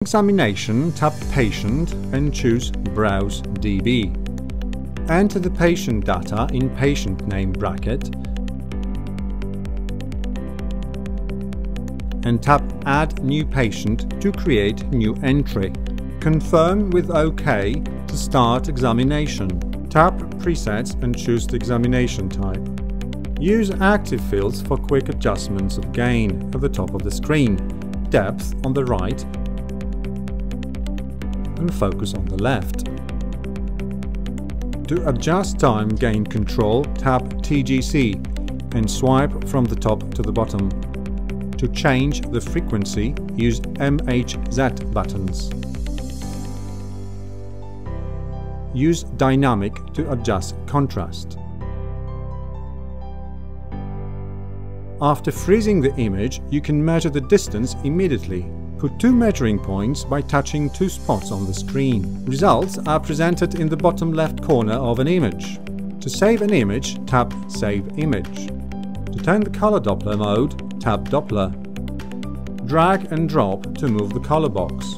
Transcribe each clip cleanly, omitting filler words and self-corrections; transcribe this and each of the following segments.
Examination, tap Patient and choose Browse DB. Enter the patient data in patient name bracket and tap Add New Patient to create new entry. Confirm with OK to start examination. Tap Presets and choose the examination type. Use active fields for quick adjustments of gain at the top of the screen, depth on the right, and focus on the left. To adjust time gain control, tap TGC and swipe from the top to the bottom. To change the frequency, use MHZ buttons. Use Dynamic to adjust contrast. After freezing the image, you can measure the distance immediately. Put two measuring points by touching two spots on the screen. Results are presented in the bottom left corner of an image. To save an image, tap Save Image. To turn the color Doppler mode, tap Doppler. Drag and drop to move the color box.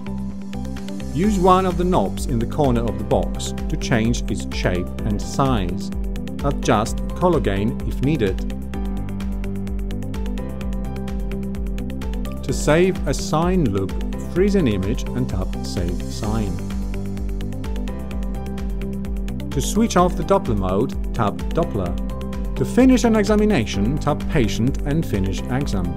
Use one of the knobs in the corner of the box to change its shape and size. Adjust color gain if needed. To save a sine loop, freeze an image and tap Save Sine. To switch off the Doppler mode, tap Doppler. To finish an examination, tap Patient and Finish Exam.